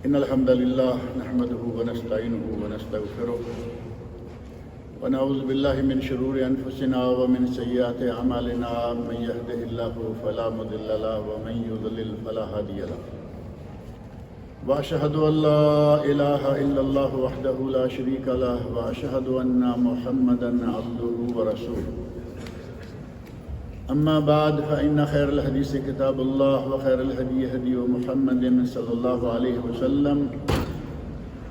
إن الحمد لله نحمده ونستعينه ونستغفره ونعوذ بالله من شرور أنفسنا ومن سيئات أعمالنا من يهده الله فلا مضل له ومن يضلل فلا هادي له وأشهد أن لا إله إلا الله وحده لا شريك له وأشهد أن محمدا عبده ورسوله أما بعد فإن خير الحديث كتاب الله وخير الهدي هدي محمد صلى الله عليه وسلم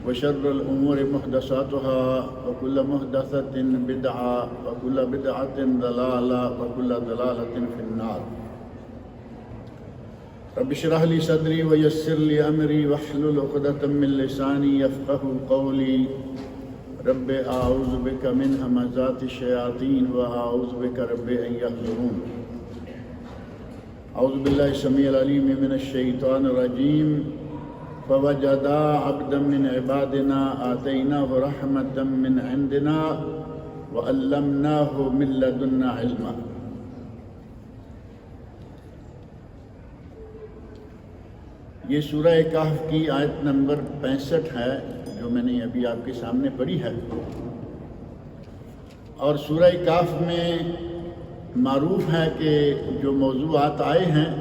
وشر الأمور محدثاتها وكل محدثة بدعة وكل بدعة ضلالة وكل ضلالة في النار رب اشرح لي صدري ويسر لي أمري واحلل عقدة من لساني يفقهوا قولي رب أعوذ بك من همزات الشياطين وأعوذ بك رب أن يحضرون أعوذ بالله السميع العليم من الشيطان الرجيم فوجدا عبدا من عبادنا آتيناه رحمة من عندنا وعلمناه من لدنا علما. یہ سورہ کہف کی آیت نمبر 65 ہے جو میں نے ابھی آپ کے سامنے پڑھی ہے، اور سورہ کہف میں معروف ہے کہ جو موضوعات آئے ہیں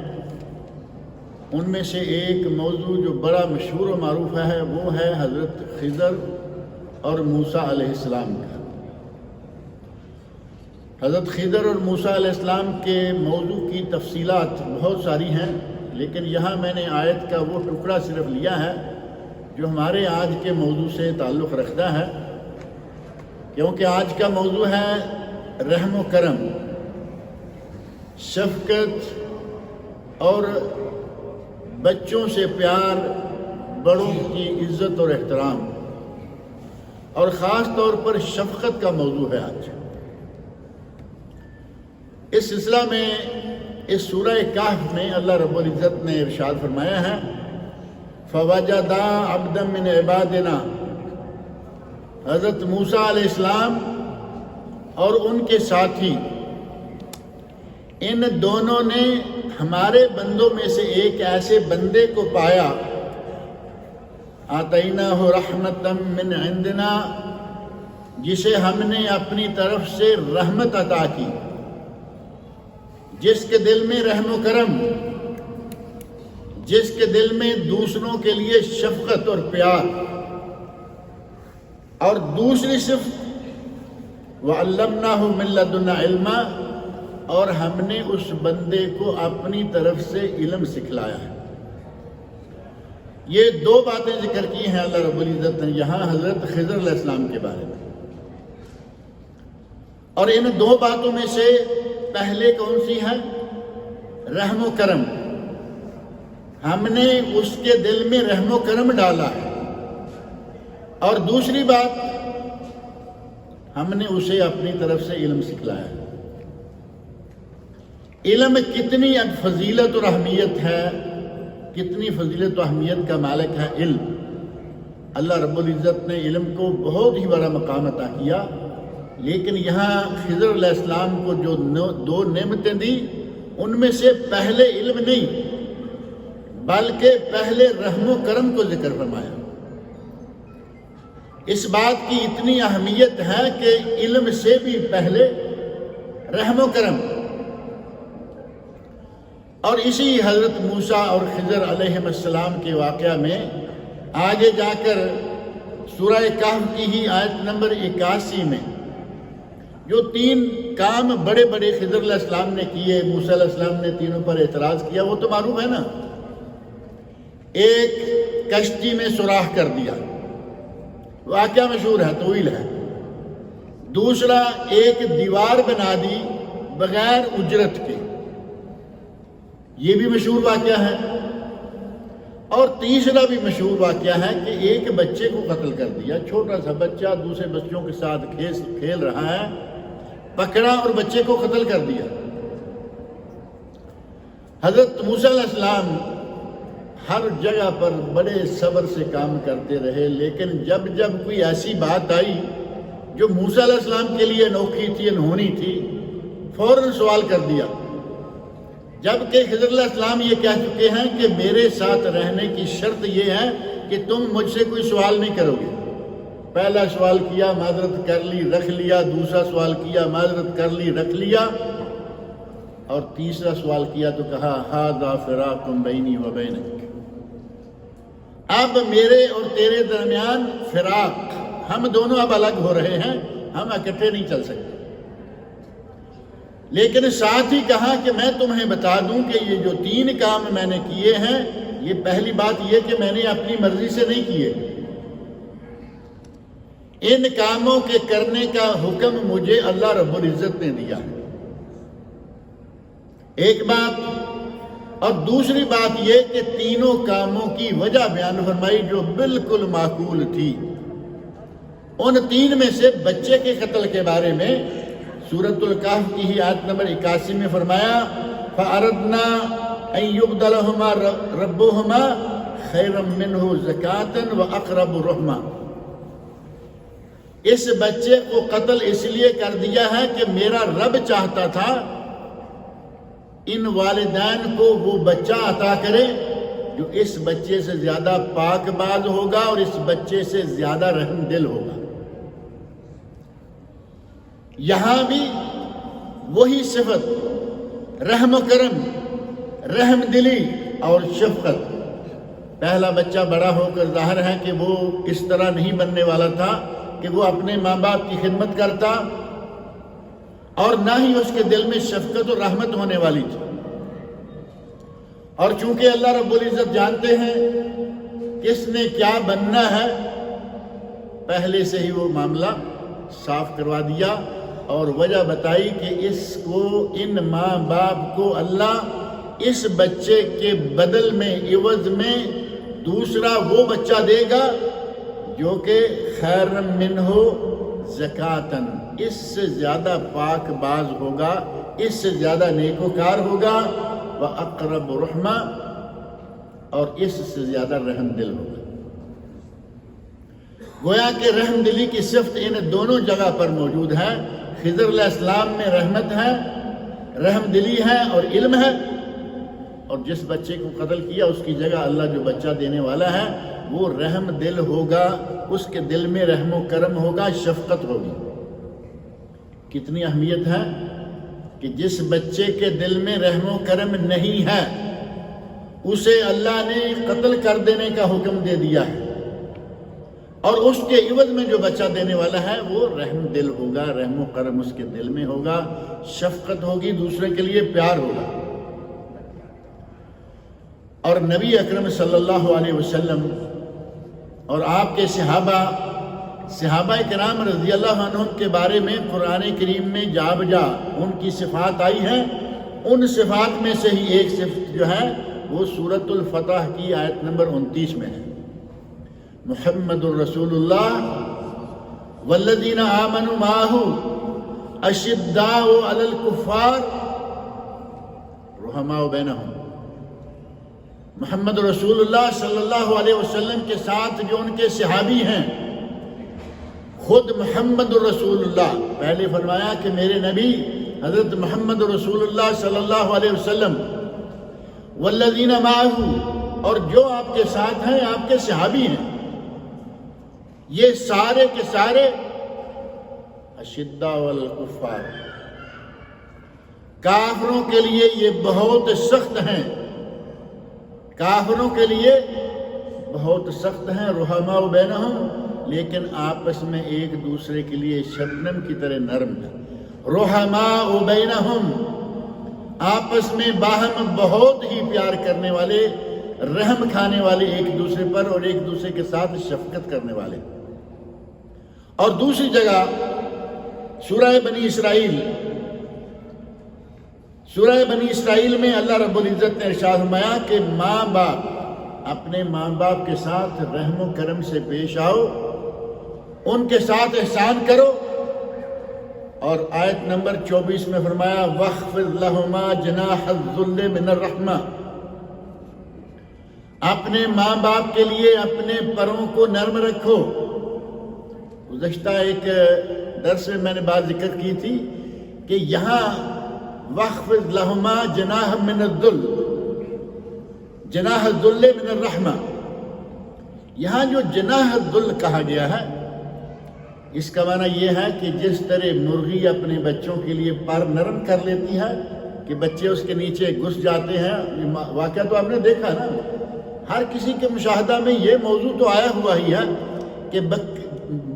ان میں سے ایک موضوع جو بڑا مشہور و معروف ہے وہ ہے حضرت خضر اور موسیٰ علیہ السلام کا۔ حضرت خضر اور موسیٰ علیہ السلام کے موضوع کی تفصیلات بہت ساری ہیں، لیکن یہاں میں نے آیت کا وہ ٹکڑا صرف لیا ہے جو ہمارے آج کے موضوع سے تعلق رکھتا ہے، کیونکہ آج کا موضوع ہے رحم و کرم، شفقت اور بچوں سے پیار، بڑوں کی عزت اور احترام، اور خاص طور پر شفقت کا موضوع ہے آج۔ اس سلسلہ میں اس سورہ کہف میں اللہ رب العزت نے ارشاد فرمایا ہے فوجدا عبدا من عبادنا، حضرت موسیٰ علیہ السلام اور ان کے ساتھی ان دونوں نے ہمارے بندوں میں سے ایک ایسے بندے کو پایا، آتیناہ رحمتا من عندنا، جسے ہم نے اپنی طرف سے رحمت عطا کی، جس کے دل میں رحم و کرم، جس کے دل میں دوسروں کے لیے شفقت اور پیار، اور دوسری صفت وَعَلَّمْنَاهُ مِن لَّدُنَّا عِلْمًا، اور ہم نے اس بندے کو اپنی طرف سے علم سکھلایا ہے۔ یہ دو باتیں ذکر کی ہیں اللہ رب العزت نے یہاں حضرت خضر علیہ السلام کے بارے میں، اور ان دو باتوں میں سے پہلے کون سی ہے؟ رحم و کرم۔ ہم نے اس کے دل میں رحم و کرم ڈالا ہے، اور دوسری بات ہم نے اسے اپنی طرف سے علم سکھلایا ہے۔ علم کتنی فضیلت اور اہمیت ہے، کتنی فضیلت و اہمیت کا مالک ہے علم۔ اللہ رب العزت نے علم کو بہت ہی بڑا مقام عطا کیا، لیکن یہاں خضر علیہ السلام کو جو دو نعمتیں دی ان میں سے پہلے علم نہیں بلکہ پہلے رحم و کرم کو ذکر فرمایا۔ اس بات کی اتنی اہمیت ہے کہ علم سے بھی پہلے رحم و کرم، اور اسی حضرت موسیٰ اور خضر علیہ السلام کے واقعہ میں آگے جا کر سورہ کہف کی ہی آیت نمبر 81 میں جو تین کام بڑے بڑے خضر علیہ السلام نے کیے، موسیٰ علیہ السلام نے تینوں پر اعتراض کیا، وہ تو معروف ہے نا۔ ایک کشتی میں سوراخ کر دیا، واقعہ مشہور ہے، طویل ہے۔ دوسرا ایک دیوار بنا دی بغیر اجرت کے، یہ بھی مشہور واقعہ ہے۔ اور تیسرا بھی مشہور واقعہ ہے کہ ایک بچے کو قتل کر دیا، چھوٹا سا بچہ دوسرے بچوں کے ساتھ کھیل رہا ہے، پکڑا اور بچے کو قتل کر دیا۔ حضرت موسیٰ علیہ السلام ہر جگہ پر بڑے صبر سے کام کرتے رہے، لیکن جب جب کوئی ایسی بات آئی جو موسیٰ علیہ السلام کے لیے انوکھی تھی، انہونی تھی، فوراً سوال کر دیا، جبکہ خضر علیہ السلام یہ کہہ چکے ہیں کہ میرے ساتھ رہنے کی شرط یہ ہے کہ تم مجھ سے کوئی سوال نہیں کرو گے۔ پہلا سوال کیا، معذرت کر لی، رکھ لیا، دوسرا سوال کیا، معذرت کر لی، رکھ لیا، اور تیسرا سوال کیا تو کہا ھذا فراق بینی و بینک، اب میرے اور تیرے درمیان فراق، ہم دونوں اب الگ ہو رہے ہیں، ہم اکٹھے نہیں چل سکتے۔ لیکن ساتھ ہی کہا کہ میں تمہیں بتا دوں کہ یہ جو 3 کام میں نے کیے ہیں، یہ پہلی بات یہ کہ میں نے اپنی مرضی سے نہیں کیے، ان کاموں کے کرنے کا حکم مجھے اللہ رب العزت نے دیا ہے، ایک بات۔ اور دوسری بات یہ کہ تینوں کاموں کی وجہ بیان فرمائی جو بالکل معقول تھی۔ ان 3 میں سے بچے کے قتل کے بارے میں سورۃ الکہف کی ہی آیت نمبر 81 میں فرمایا فَأَرَدْنَا أَن يُبْدَلَهُمَا رَبُّهُمَا خَيْرًا مِّنْهُ زَكَاةً وَأَقْرَبُ رُحْمًا، اس بچے کو قتل اس لیے کر دیا ہے کہ میرا رب چاہتا تھا ان والدین کو وہ بچہ عطا کرے جو اس بچے سے زیادہ پاک باز ہوگا اور اس بچے سے زیادہ رحم دل ہوگا۔ یہاں بھی وہی صفت رحم و کرم، رحم دلی اور شفقت۔ پہلا بچہ بڑا ہو کر ظاہر ہے کہ وہ اس طرح نہیں بننے والا تھا کہ وہ اپنے ماں باپ کی خدمت کرتا، اور نہ ہی اس کے دل میں شفقت اور رحمت ہونے والی تھی۔ اور چونکہ اللہ رب العزت جانتے ہیں کس نے کیا بننا ہے، پہلے سے ہی وہ معاملہ صاف کروا دیا اور وجہ بتائی کہ اس کو، ان ماں باپ کو اللہ اس بچے کے بدل میں، عوض میں دوسرا وہ بچہ دے گا جو کہ خیر منہ زکاتن، اس سے زیادہ پاک باز ہوگا، اس سے زیادہ نیکوکار ہوگا، وَأَقْرَبُ رُحْمًا، اور اس سے زیادہ رحم دل ہوگا۔ گویا کہ رحم دلی کی صفت ان دونوں جگہ پر موجود ہے۔ خضر علیہ السلام میں رحمت ہے، رحم دلی ہے اور علم ہے، اور جس بچے کو قتل کیا اس کی جگہ اللہ جو بچہ دینے والا ہے وہ رحم دل ہوگا، اس کے دل میں رحم و کرم ہوگا، شفقت ہوگی۔ کتنی اہمیت ہے کہ جس بچے کے دل میں رحم و کرم نہیں ہے اسے اللہ نے قتل کر دینے کا حکم دے دیا ہے، اور اس کے عوض میں جو بچہ دینے والا ہے وہ رحم دل ہوگا، رحم و کرم اس کے دل میں ہوگا، شفقت ہوگی، دوسرے کے لیے پیار ہوگا۔ اور نبی اکرم صلی اللہ علیہ وسلم اور آپ کے صحابہ کرام رضی اللہ عنہم کے بارے میں قرآن کریم میں جا بجا ان کی صفات آئی ہیں۔ ان صفات میں سے ہی ایک صفت جو ہے وہ سورۃ الفتح کی آیت نمبر 29 میں ہے، محمد الرسول اللہ والذین آمنوا معہ اشداء علی الکفار رحماء بینہم۔ محمد رسول اللہ صلی اللہ علیہ وسلم کے ساتھ جو ان کے صحابی ہیں، خود محمد رسول اللہ، پہلے فرمایا کہ میرے نبی حضرت محمد رسول اللہ صلی اللہ علیہ وسلم، والذین معہ، اور جو آپ کے ساتھ ہیں آپ کے صحابی ہیں، یہ سارے کے سارے اشداء علی الکفار، کافروں کے لیے یہ بہت سخت ہیں، کافروں کے لیے بہت سخت ہیں، رحماء بینہم، لیکن آپس میں ایک دوسرے کے لیے شبنم کی طرح نرم ہے۔ رحماء بینہم، آپس میں باہم بہت ہی پیار کرنے والے، رحم کھانے والے ایک دوسرے پر، اور ایک دوسرے کے ساتھ شفقت کرنے والے۔ اور دوسری جگہ سورہ بنی اسرائیل، سورہ بنی اسرائیل میں اللہ رب العزت نے ارشاد فرمایا کہ ماں باپ، اپنے ماں باپ کے ساتھ رحم و کرم سے پیش آؤ، ان کے ساتھ احسان کرو، اور آیت نمبر 24 میں فرمایا وَاخْفِضْ لَهُمَا جَنَاحَ الذُّلِّ مِنَ الرَّحْمَةِ، اپنے ماں باپ کے لیے اپنے پروں کو نرم رکھو۔ گزشتہ ایک درس میں نے بات ذکر کی تھی کہ یہاں وَاخْفِضْ لَهُمَا جَنَاحَ مِنَ الذُّلِّ، جناح الذُّلِّ مِنَ الرَّحْمَةِ، یہاں جو جناح الذل کہا گیا ہے، اس کا معنی یہ ہے کہ جس طرح مرغی اپنے بچوں کے لیے پر نرم کر لیتی ہے کہ بچے اس کے نیچے گھس جاتے ہیں، واقعہ تو آپ نے دیکھا نا، ہر کسی کے مشاہدہ میں یہ موضوع تو آیا ہوا ہی ہے کہ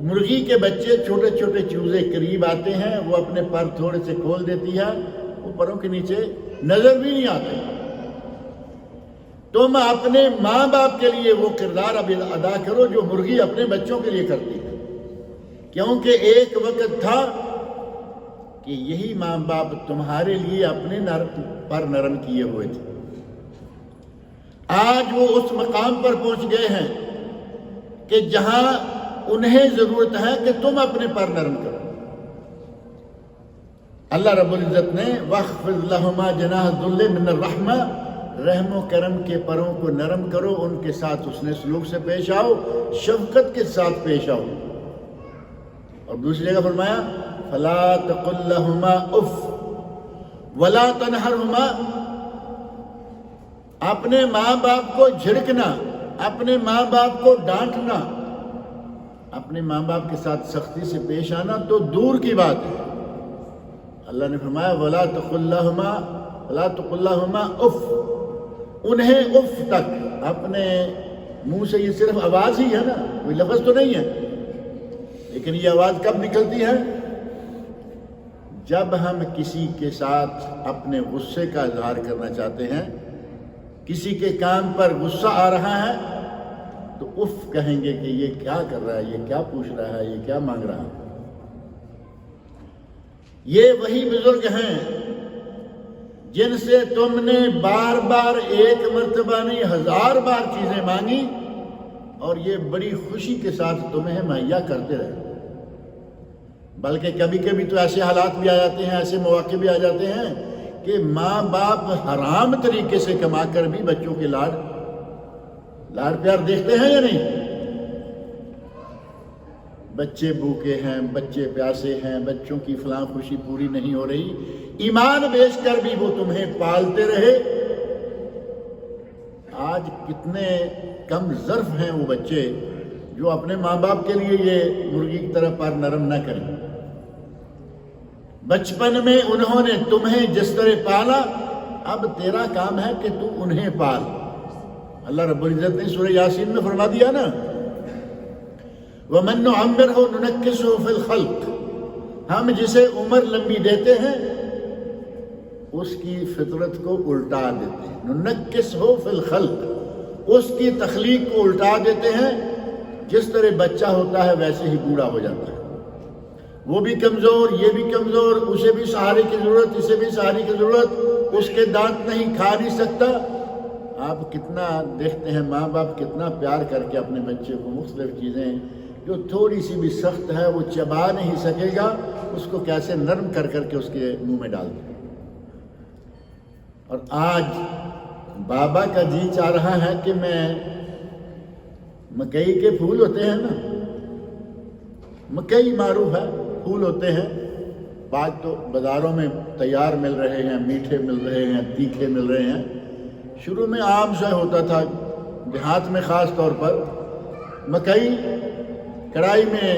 مرغی کے بچے چھوٹے چھوٹے چوزے قریب آتے ہیں، وہ اپنے پر تھوڑے سے کھول دیتی ہے، وہ پروں کے نیچے نظر بھی نہیں آتے۔ تم اپنے ماں باپ کے لیے وہ کردار اب ادا کرو جو مرغی اپنے بچوں کے لیے کرتی ہے، کیونکہ ایک وقت تھا کہ یہی ماں باپ تمہارے لیے اپنے پر نرم کیے ہوئے تھے۔ آج وہ اس مقام پر پہنچ گئے ہیں کہ جہاں انہیں ضرورت ہے کہ تم اپنے پر نرم کرو۔ اللہ رب العزت نے وَاخْفِضْ لَهُمَا جَنَاحَ الذُّلِّ مِنَ الرَّحْمَةِ، رحم و کرم کے پروں کو نرم کرو، ان کے ساتھ حسن سلوک سے پیش آؤ، شفقت کے ساتھ پیش آؤ۔ اور دوسری جگہ فرمایا فَلَا تَقُلْ لَهُمَا اُفٍّ وَلَا تَنْهَرْهُمَا، اپنے ماں باپ کو جھڑکنا، اپنے ماں باپ کو ڈانٹنا، اپنے ماں باپ کے ساتھ سختی سے پیش آنا تو دور کی بات ہے۔ اللہ نے فرمایا وَلَا تَقُلْ لَهُمَا اُفٍّ، انہیں اف تک، اپنے منہ سے یہ صرف آواز ہی ہے نا، کوئی لفظ تو نہیں ہے، لیکن یہ آواز کب نکلتی ہے؟ جب ہم کسی کے ساتھ اپنے غصے کا اظہار کرنا چاہتے ہیں، کسی کے کام پر غصہ آ رہا ہے تو اف کہیں گے کہ یہ کیا کر رہا ہے، یہ کیا پوچھ رہا ہے، یہ کیا مانگ رہا ہے۔ یہ وہی بزرگ ہیں جن سے تم نے بار بار ایک مرتبہ نہیں 1000 بار چیزیں مانگی اور یہ بڑی خوشی کے ساتھ تمہیں مہیا کرتے رہے۔ بلکہ کبھی کبھی تو ایسے حالات بھی آ جاتے ہیں، ایسے مواقع بھی آ جاتے ہیں کہ ماں باپ حرام طریقے سے کما کر بھی بچوں کے لاڈ پیار دیکھتے ہیں یا نہیں؟ بچے بھوکے ہیں، بچے پیاسے ہیں، بچوں کی فلاں خوشی پوری نہیں ہو رہی، ایمان بیچ کر بھی وہ تمہیں پالتے رہے۔ آج کتنے کم ظرف ہیں وہ بچے جو اپنے ماں باپ کے لیے یہ مرغی کی طرح پر نرم نہ کریں۔ بچپن میں انہوں نے تمہیں جس طرح پالا، اب تیرا کام ہے کہ تو انہیں پال۔ اللہ رب العزت نے سورہ یاسین میں فرما دیا نا وَمَن نُعَمِّرْهُ نُنَكِّسْهُ فِي الْخَلْقِ، ہم جسے عمر لمبی دیتے ہیں اس کی فطرت کو الٹا دیتے ہیں۔ نُنَكِّسْهُ فِي الْخَلْقِ، اس کی تخلیق کو الٹا دیتے ہیں، جس طرح بچہ ہوتا ہے ویسے ہی بوڑھا ہو جاتا ہے، وہ بھی کمزور، یہ بھی کمزور، اسے بھی سہارے کی ضرورت، اسے بھی سہارے کی ضرورت، اس کے دانت نہیں، کھا نہیں سکتا۔ آپ کتنا دیکھتے ہیں ماں باپ کتنا پیار کر کے اپنے بچے کو مختلف چیزیں جو تھوڑی سی بھی سخت ہے وہ چبا نہیں سکے گا، اس کو کیسے نرم کر کر کے اس کے منہ میں ڈال دیں۔ اور آج بابا کا جی چاہ رہا ہے کہ میں مکئی کے پھول ہوتے ہیں نا، مکئی معروف ہے، پھول ہوتے ہیں، بعض تو بازاروں میں تیار مل رہے ہیں، میٹھے مل رہے ہیں، تیکھے مل رہے ہیں۔ شروع میں عام سا ہوتا تھا، دیہات میں خاص طور پر مکئی کڑائی میں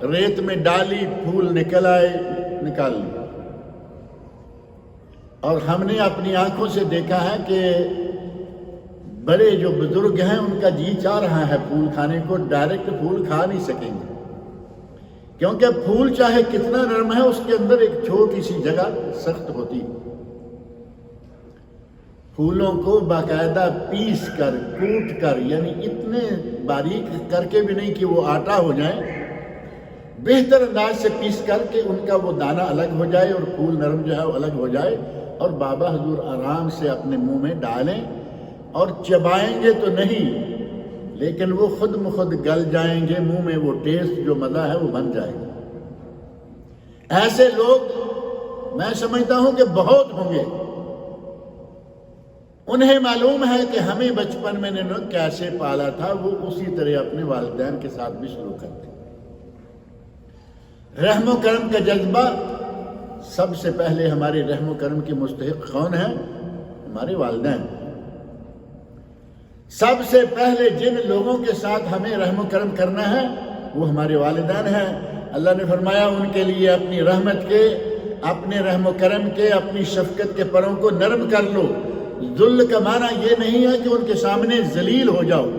ریت میں ڈالی، پھول نکل آئے، نکال لی، اور ہم نے اپنی آنکھوں سے دیکھا ہے کہ بڑے جو بزرگ ہیں ان کا جی چاہ رہا ہے پھول کھانے کو، ڈائریکٹ پھول کھا نہیں سکیں گے، کیونکہ پھول چاہے کتنا نرم ہے اس کے اندر ایک چھوٹی سی جگہ سخت ہوتی ہے۔ پھولوں کو باقاعدہ پیس کر، کوٹ کر، یعنی اتنے باریک کر کے بھی نہیں کہ وہ آٹا ہو جائے، بہتر انداز سے پیس کر کے ان کا وہ دانہ الگ ہو جائے اور پھول نرم جو ہے وہ الگ ہو جائے، اور بابا حضور آرام سے اپنے منہ میں ڈالیں، اور چبائیں گے تو نہیں لیکن وہ خود بخود گل جائیں گے، منہ میں وہ ٹیسٹ جو مزہ ہے وہ بن جائے گا۔ ایسے لوگ میں سمجھتا ہوں کہ بہت ہوں گے، انہیں معلوم ہے کہ ہمیں بچپن میں نے کیسے پالا تھا، وہ اسی طرح اپنے والدین کے ساتھ بھی سلوک کرتے ہیں۔ رحم و کرم کا جذبہ، سب سے پہلے ہمارے رحم و کرم کے مستحق کون ہیں؟ ہمارے والدین۔ سب سے پہلے جن لوگوں کے ساتھ ہمیں رحم و کرم کرنا ہے وہ ہمارے والدین ہیں۔ اللہ نے فرمایا ان کے لیے اپنی رحمت کے، اپنے رحم و کرم کے، اپنی شفقت کے پروں کو نرم کر لو۔ ذل کا معنی یہ نہیں ہے کہ ان کے سامنے ذلیل ہو جاؤ،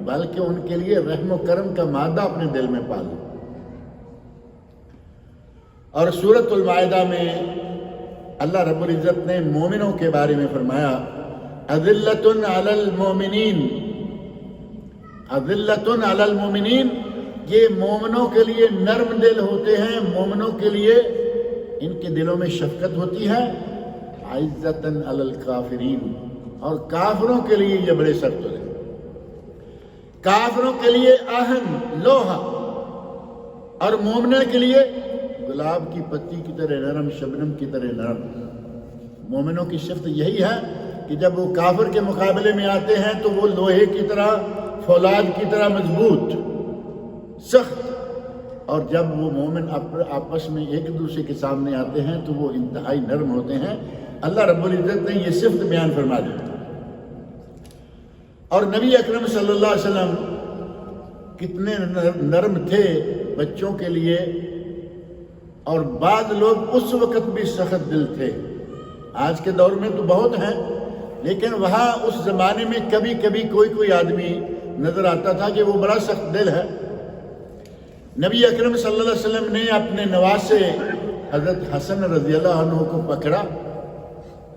بلکہ ان کے لیے رحم و کرم کا مادہ اپنے دل میں پالو۔ اور سورۃ المائدہ میں اللہ رب العزت نے مومنوں کے بارے میں فرمایا اذلۃ علی المومنین، اذلۃ علی المومنین، یہ مومنوں کے لیے نرم دل ہوتے ہیں، مومنوں کے لیے ان کے دلوں میں شفقت ہوتی ہے، عزت علی الکافرین، اور کافروں کے لیے یہ بڑے سخت ہوتے ہیں، کافروں کے لیے آہن لوہا، اور مومنوں کے لیے گلاب کی پتی کی طرح نرم، شبنم کی طرح نرم۔ مومنوں کی صفت یہی ہے کہ جب وہ کافر کے مقابلے میں آتے ہیں تو وہ لوہے کی طرح، فولاد کی طرح مضبوط، سخت، اور جب وہ مومن آپس میں ایک دوسرے کے سامنے آتے ہیں تو وہ انتہائی نرم ہوتے ہیں۔ اللہ رب العزت نے یہ صفت بیان فرما دی۔ اور نبی اکرم صلی اللہ علیہ وسلم کتنے نرم تھے بچوں کے لیے، اور بعض لوگ اس وقت بھی سخت دل تھے۔ آج کے دور میں تو بہت ہیں، لیکن وہاں اس زمانے میں کبھی کبھی کوئی آدمی نظر آتا تھا کہ وہ بڑا سخت دل ہے۔ نبی اکرم صلی اللہ علیہ وسلم نے اپنے نواسے حضرت حسن رضی اللہ عنہ کو پکڑا،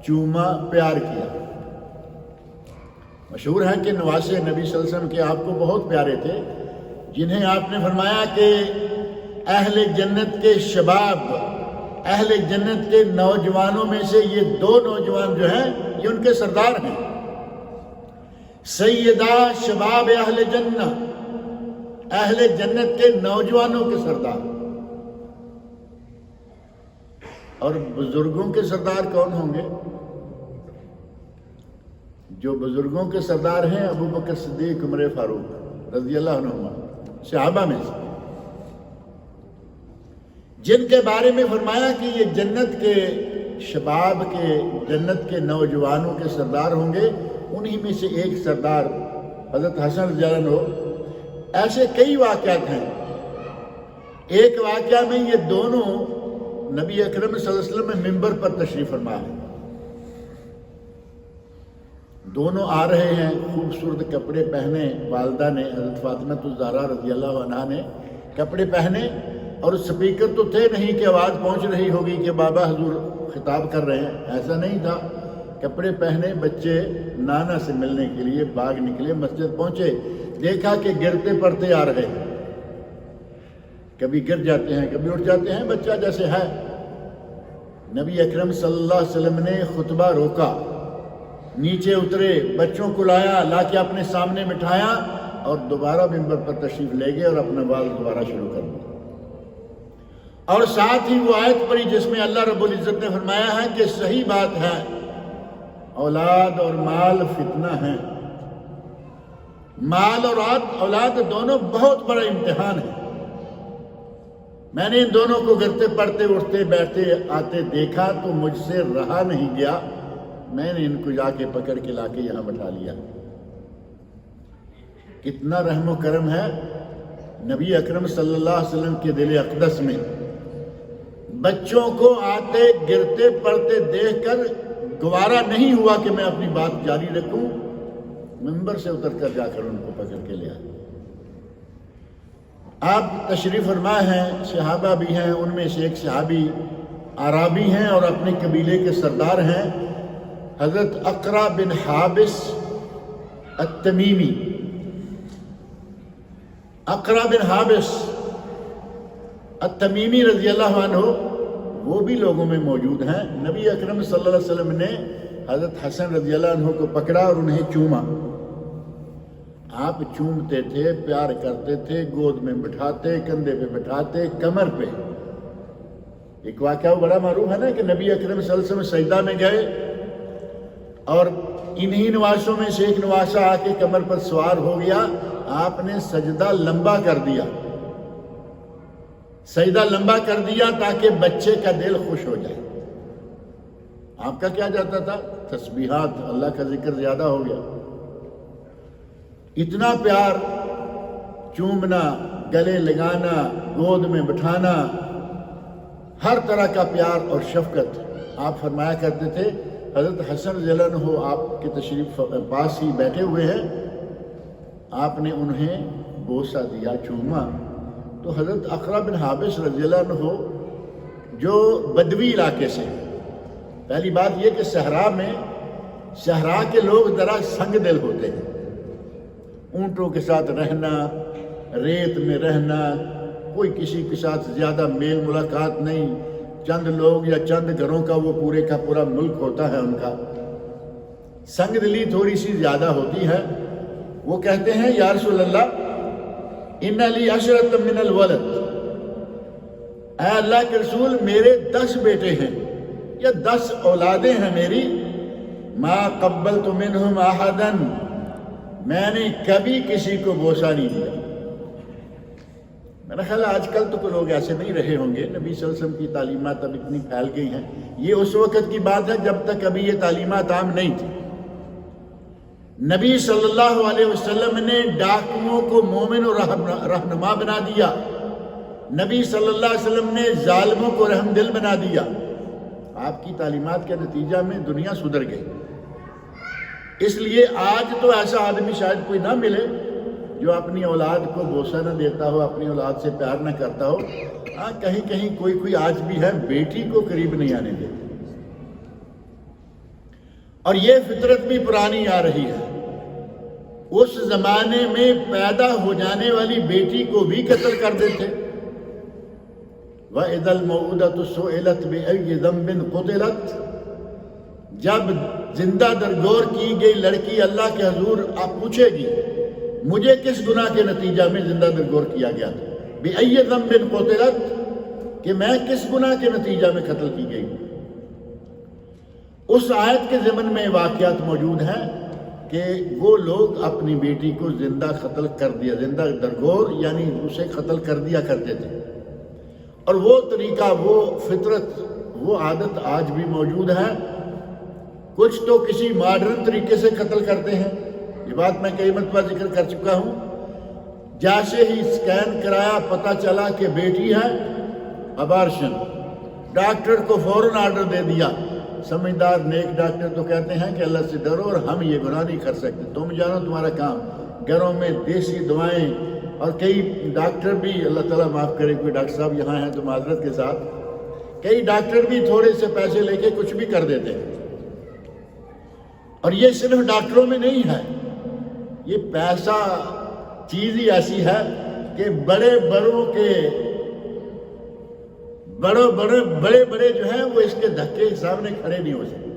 چوما، پیار کیا۔ مشہور ہے کہ نواسے نبی صلی اللہ علیہ وسلم کے آپ کو بہت پیارے تھے، جنہیں آپ نے فرمایا کہ اہل جنت کے شباب، اہل جنت کے نوجوانوں میں سے یہ دو نوجوان جو ہیں یہ ان کے سردار ہیں، سیدہ شباب اہل جنہ، اہل جنت کے نوجوانوں کے سردار۔ اور بزرگوں کے سردار کون ہوں گے؟ جو بزرگوں کے سردار ہیں ابو بکر صدیق، عمر فاروق رضی اللہ عنہما، صحابہ میں سے، جن کے بارے میں فرمایا کہ یہ جنت کے شباب کے، جنت کے نوجوانوں کے سردار ہوں گے۔ انہی میں سے ایک سردار حضرت حسن رضی اللہ عنہ۔ ایسے کئی واقعات ہیں۔ ایک واقعہ میں یہ دونوں نبی اکرم صلی اللہ علیہ وسلم میں ممبر پر تشریف فرما ہیں، دونوں آ رہے ہیں، خوبصورت کپڑے پہنے، والدہ نے، حضرت فاطمہ الزہرا رضی اللہ عنہا نے کپڑے پہنے، اور سپیکر تو تھے نہیں کہ آواز پہنچ رہی ہوگی کہ بابا حضور خطاب کر رہے ہیں، ایسا نہیں تھا۔ کپڑے پہنے بچے نانا سے ملنے کے لیے باغ نکلے، مسجد پہنچے، دیکھا کہ گرتے پڑتے آ رہے ہیں، کبھی گر جاتے ہیں کبھی اٹھ جاتے ہیں، بچہ جیسے ہے۔ نبی اکرم صلی اللہ علیہ وسلم نے خطبہ روکا، نیچے اترے، بچوں کو لا کے اپنے سامنے بٹھایا، اور دوبارہ ممبر پر تشریف لے گئے اور اپنا واز دوبارہ شروع کر دیا۔ اور ساتھ ہی وہ آیت پڑھی جس میں اللہ رب العزت نے فرمایا ہے کہ صحیح بات ہے، اولاد اور مال فتنہ ہیں، مال اور اولاد دونوں بہت بڑا امتحان ہے۔ میں نے ان دونوں کو گرتے پڑتے، اٹھتے بیٹھتے آتے دیکھا تو مجھ سے رہا نہیں گیا، میں نے ان کو جا کے پکڑ کے لا کے یہاں بٹھا لیا۔ کتنا رحم و کرم ہے نبی اکرم صلی اللہ علیہ وسلم کے دل اقدس میں۔ بچوں کو آتے گرتے پڑتے دیکھ کر گوارا نہیں ہوا کہ میں اپنی بات جاری رکھوں، منبر سے اتر کر جا کر ان کو پکڑ کے لیا۔ آپ تشریف فرما ہیں، صحابہ بھی ہیں، ان میں سے ایک صحابی عرابی ہیں اور اپنے قبیلے کے سردار ہیں، حضرت اقرا بن حابس التمیمی۔ اقرا بن حابس التمیمی رضی اللہ عنہ وہ بھی لوگوں میں موجود ہیں۔ نبی اکرم صلی اللہ علیہ وسلم نے حضرت حسن رضی اللہ عنہ کو پکڑا اور انہیں چوما۔ آپ چومتے تھے، پیار کرتے تھے، گود میں بٹھاتے، کندھے پہ بٹھاتے، کمر پہ۔ ایک واقعہ بڑا معروف ہے نا کہ نبی اکرم صلی اللہ علیہ وسلم سجدہ میں گئے اور انہی نواسوں میں سے ایک نواسہ آ کے کمر پر سوار ہو گیا، آپ نے سجدہ لمبا کر دیا، سجدہ لمبا کر دیا تاکہ بچے کا دل خوش ہو جائے۔ آپ کا کیا جاتا تھا؟ تسبیحات، اللہ کا ذکر زیادہ ہو گیا۔ اتنا پیار، چومنا، گلے لگانا، گود میں بٹھانا، ہر طرح کا پیار اور شفقت آپ فرمایا کرتے تھے۔ حضرت حسن رضی اللہ عنہ آپ کے تشریف پاس ہی بیٹھے ہوئے ہیں، آپ نے انہیں بوسہ دیا، چوما، تو حضرت اقرا بن حابس رضی اللہ عنہ جو بدوی علاقے سے، پہلی بات یہ کہ صحرا کے لوگ ذرا سنگ دل ہوتے ہیں، اونٹوں کے ساتھ رہنا، ریت میں رہنا، کوئی کسی کے ساتھ زیادہ میل ملاقات نہیں، چند لوگ یا چند گھروں کا وہ پورے کا پورا ملک ہوتا ہے ان کا، سنگ دلی تھوڑی سی زیادہ ہوتی ہے۔ وہ کہتے ہیں یا رسول اللہ ان لی عشرۃ من الولد، اے اللہ کے رسول میرے 10 بیٹے ہیں یا 10 اولادیں ہیں میری، ما قبلت منہم احدا، میں نے کبھی کسی کو بوسہ نہیں دیا۔ میرا خیال ہے آج کل تو کوئی لوگ ایسے نہیں رہے ہوں گے، نبی صلی اللہ علیہ وسلم کی تعلیمات اب اتنی پھیل گئی ہیں، یہ اس وقت کی بات ہے جب تک ابھی یہ تعلیمات عام نہیں تھی۔ نبی صلی اللہ علیہ وسلم نے ڈاکوؤں کو مومن و رہنما بنا دیا، نبی صلی اللہ علیہ وسلم نے ظالموں کو رحم دل بنا دیا۔ آپ کی تعلیمات کے نتیجہ میں دنیا سدھر گئی، اس لیے آج تو ایسا آدمی شاید کوئی نہ ملے جو اپنی اولاد کو بوسہ نہ دیتا ہو، اپنی اولاد سے پیار نہ کرتا ہو۔ ہاں کہیں کہیں کوئی آج بھی ہے بیٹی کو قریب نہیں آنے دیتا، اور یہ فطرت بھی پرانی آ رہی ہے۔ اس زمانے میں پیدا ہو جانے والی بیٹی کو بھی قتل کر دیتے۔ وَإِذَا الْمَوْءُودَةُ سُئِلَتْ بِأَيِّ ذَنبٍ قُتِلَتْ، جب زندہ درگور کی گئی لڑکی اللہ کے حضور آپ پوچھے گی مجھے کس گناہ کے نتیجہ میں زندہ درگور کیا گیا تھا، بِأَيِّ ذَنبٍ قُتِلَتْ، کہ میں کس گناہ کے نتیجہ میں قتل کی گئی۔ اس آیت کے ضمن میں واقعات موجود ہیں کہ وہ لوگ اپنی بیٹی کو زندہ قتل کر دیا، زندہ درگور یعنی اسے قتل کر دیا کرتے تھے، اور وہ طریقہ، وہ فطرت، وہ عادت آج بھی موجود ہے۔ کچھ تو کسی ماڈرن طریقے سے قتل کرتے ہیں، یہ بات میں کئی مرتبہ ذکر کر چکا ہوں۔ جیسے ہی اسکین کرایا پتہ چلا کہ بیٹی ہے، ابارشن، ڈاکٹر کو فوراً آرڈر دے دیا۔ سمجھدار نیک ڈاکٹر تو کہتے ہیں کہ اللہ سے ڈرو اور ہم یہ گناہ نہیں کر سکتے، تم جانو تمہارا کام۔ گھروں میں دیسی دوائیں، اور کئی ڈاکٹر بھی، اللہ تعالیٰ معاف کرے کوئی ڈاکٹر صاحب یہاں ہیں تو معذرت کے ساتھ، کئی ڈاکٹر بھی تھوڑے سے پیسے لے کے کچھ بھی کر دیتے ہیں۔ اور یہ صرف ڈاکٹروں میں نہیں ہے، یہ پیسہ چیز ہی ایسی ہے کہ بڑے بڑے جو ہیں وہ اس کے دھکے کے سامنے کھڑے نہیں ہو سکتے۔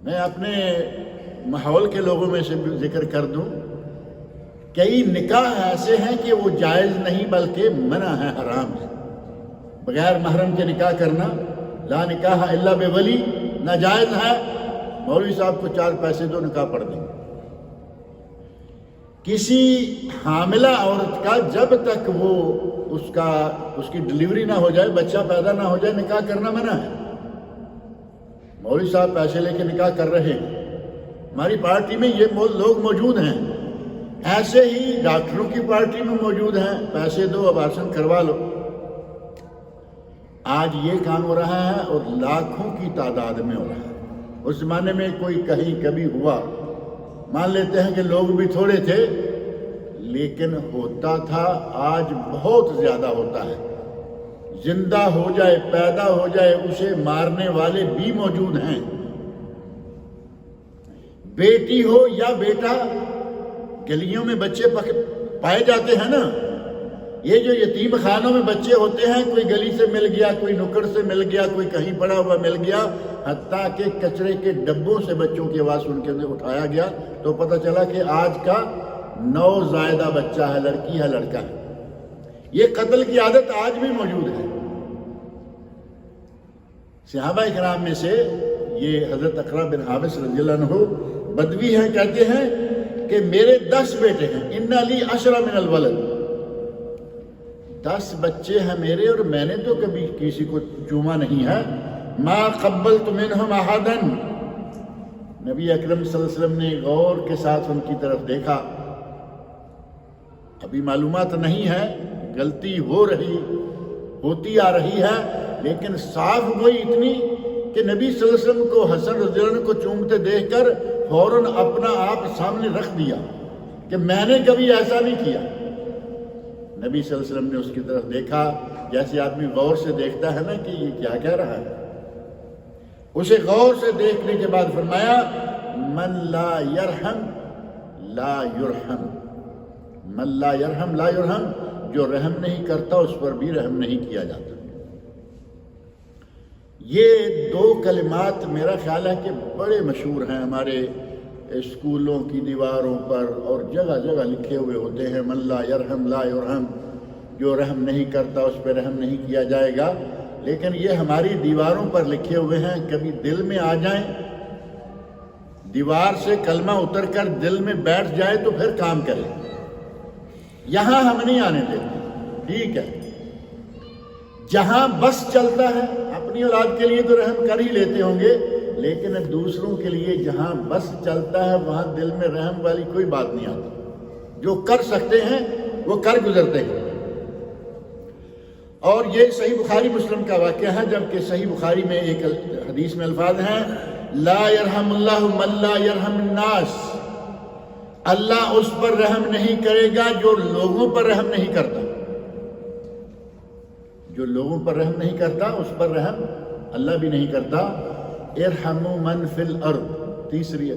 میں اپنے ماحول کے لوگوں میں سے بھی ذکر کر دوں، کئی نکاح ایسے ہیں کہ وہ جائز نہیں بلکہ منع ہے، حرام ہے۔ بغیر محرم کے نکاح کرنا، لا نکاح الا بولی، ناجائز ہے۔ مولوی صاحب کو 4 پیسے دو، نکاح پڑھ دیں۔ کسی حاملہ عورت کا جب تک وہ اس کی ڈلیوری نہ ہو جائے، بچہ پیدا نہ ہو جائے، نکاح کرنا منع ہے۔ مولوی صاحب پیسے لے کے نکاح کر رہے ہیں، ہماری پارٹی میں یہ لوگ موجود ہیں، ایسے ہی ڈاکٹروں کی پارٹی میں موجود ہیں، پیسے دو ابارشن کروا لو۔ آج یہ کام ہو رہا ہے اور لاکھوں کی تعداد میں ہو رہا ہے۔ اس زمانے میں کوئی کہیں کبھی ہوا، مان لیتے ہیں کہ لوگ بھی تھوڑے تھے، لیکن ہوتا تھا، آج بہت زیادہ ہوتا ہے۔ زندہ ہو جائے، پیدا ہو جائے، اسے مارنے والے بھی موجود ہیں۔ بیٹی ہو یا بیٹا، گلیوں میں بچے پائے جاتے ہیں نا، یہ جو یتیم خانوں میں بچے ہوتے ہیں، کوئی گلی سے مل گیا، کوئی نکڑ سے مل گیا، کوئی کہیں پڑا ہوا مل گیا، حتیٰ کہ کچرے کے ڈبوں سے بچوں کی آواز سن کے انہیں اٹھایا گیا تو پتہ چلا کہ آج کا نوزائیدہ بچہ ہے، لڑکی ہے، لڑکا ہے۔ یہ قتل کی عادت آج بھی موجود ہے۔ صحابہ کرام میں سے یہ حضرت اقرا بن حابس رضی اللہ عنہ بدوی ہیں، کہتے ہیں کہ میرے 10 بیٹے ہیں، ان لی 10 من الولد، 10 بچے ہیں میرے اور میں نے تو کبھی کسی کو چوما نہیں ہے۔ ما قبلت منہم احدا، نبی اکرم صلی اللہ علیہ وسلم نے غور کے ساتھ ان کی طرف دیکھا. ابھی معلومات نہیں ہے، غلطی ہوتی آ رہی ہے، لیکن صاف ہوئی اتنی کہ نبی صلی اللہ علیہ وسلم کو حسن رضی اللہ عنہ کو چومتے دیکھ کر فوراً اپنا آپ سامنے رکھ دیا کہ میں نے کبھی ایسا نہیں کیا. نبی صلی اللہ علیہ وسلم نے اس کی طرف دیکھا جیسے آدمی غور سے دیکھتا ہے نا کہ یہ کیا کہہ رہا ہے. اسے غور سے دیکھنے کے بعد فرمایا من لا یرحم لا یرحم، من لا یرحم لا یرحم، جو رحم نہیں کرتا اس پر بھی رحم نہیں کیا جاتا. یہ دو کلمات میرا خیال ہے کہ بڑے مشہور ہیں، ہمارے اسکولوں کی دیواروں پر اور جگہ جگہ لکھے ہوئے ہوتے ہیں، من لا یرحم لا یرحم، جو رحم نہیں کرتا اس پہ رحم نہیں کیا جائے گا. لیکن یہ ہماری دیواروں پر لکھے ہوئے ہیں، کبھی دل میں آ جائیں، دیوار سے کلمہ اتر کر دل میں بیٹھ جائے تو پھر کام کرے. یہاں ہم نہیں آنے دیتے، ٹھیک ہے. جہاں بس چلتا ہے، اپنی اولاد کے لیے تو رحم کر ہی لیتے ہوں گے، لیکن دوسروں کے لیے جہاں بس چلتا ہے وہاں دل میں رحم والی کوئی بات نہیں آتی. جو کر سکتے ہیں وہ کر گزرتے ہیں. اور یہ صحیح بخاری مسلم کا واقعہ ہے، جبکہ صحیح بخاری میں ایک حدیث میں الفاظ ہیں لا یرحم اللہ من لا یرحم الناس، اللہ اس پر رحم نہیں کرے گا جو لوگوں پر رحم نہیں کرتا. جو لوگوں پر رحم نہیں کرتا اس پر رحم اللہ بھی نہیں کرتا. ارحموا من فی الارض، تیسری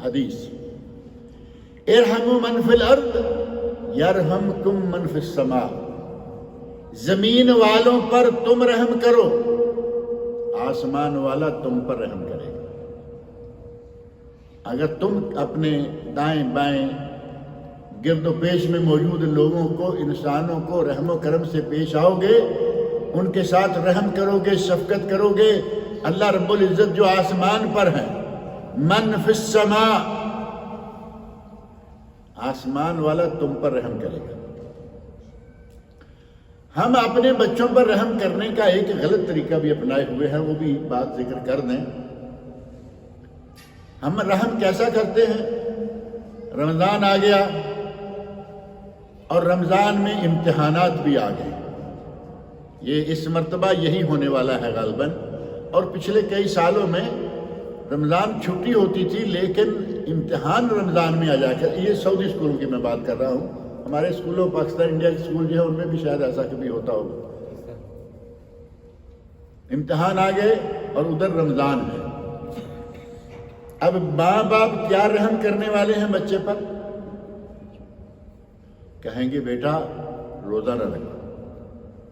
حدیث، ارحموا من فی الارض یرحمکم من فی السماء، زمین والوں پر تم رحم کرو، آسمان والا تم پر رحم کرے گا. اگر تم اپنے دائیں بائیں گرد و پیش میں موجود لوگوں کو، انسانوں کو رحم و کرم سے پیش آؤ گے، ان کے ساتھ رحم کرو گے، شفقت کرو گے، اللہ رب العزت جو آسمان پر ہے، من فی السماء، آسمان والا تم پر رحم کرے گا. ہم اپنے بچوں پر رحم کرنے کا ایک غلط طریقہ بھی اپنائے ہوئے ہیں، وہ بھی بات ذکر کر دیں. ہم رحم کیسا کرتے ہیں؟ رمضان آ گیا اور رمضان میں امتحانات بھی آ گئے. یہ اس مرتبہ یہی ہونے والا ہے غالباً. اور پچھلے کئی سالوں میں رمضان چھٹی ہوتی تھی لیکن امتحان رمضان میں آ جا کر، یہ سعودی اسکولوں کی میں بات کر رہا ہوں، ہمارے اسکولوں پاکستان انڈیا کے اسکول جو ہے ان میں بھی شاید ایسا کبھی ہوتا ہوگا. امتحان آ گئے اور ادھر رمضان ہے. اب ماں باپ کیا رحم کرنے والے ہیں بچے پر؟ کہیں گے بیٹا روزہ نہ رکھو.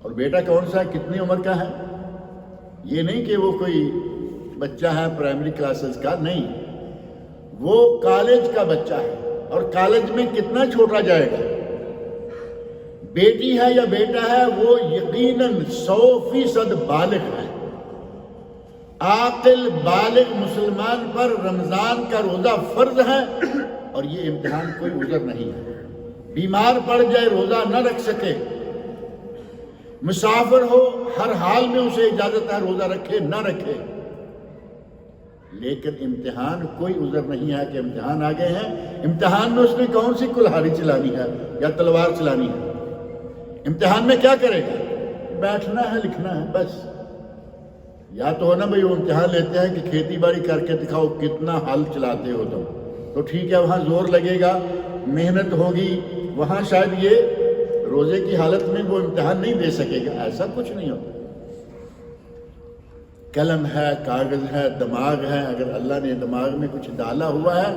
اور بیٹا کون سا ہے، کتنی عمر کا ہے؟ یہ نہیں کہ وہ کوئی بچہ ہے پرائمری کلاسز کا، نہیں، وہ کالج کا بچہ ہے. اور کالج میں کتنا چھوٹا جائے گا؟ بیٹی ہے یا بیٹا ہے، وہ یقیناً 100% بالغ ہے. عاقل بالغ مسلمان پر رمضان کا روزہ فرض ہے، اور یہ امتحان کوئی عذر نہیں ہے. بیمار پڑ جائے، روزہ نہ رکھ سکے، مسافر ہو، ہر حال میں اسے اجازت ہے روزہ رکھے نہ رکھے، لیکن امتحان کوئی عذر نہیں ہے کہ امتحان آ گئے ہیں. امتحان میں اس نے کون سی کلہاڑی چلانی ہے یا تلوار چلانی ہے؟ امتحان میں کیا کرے گا؟ بیٹھنا ہے، لکھنا ہے، بس. یا تو ہونا بھائی وہ امتحان لیتے ہیں کہ کھیتی باڑی کر کے دکھاؤ کتنا ہل چلاتے ہو تم، تو ٹھیک ہے وہاں زور لگے گا، محنت ہوگی، وہاں شاید یہ روزے کی حالت میں وہ امتحان نہیں دے سکے گا. ایسا کچھ نہیں ہوتا. قلم ہے، کاغذ ہے، دماغ ہے، اگر اللہ نے دماغ میں کچھ ڈالا ہوا ہے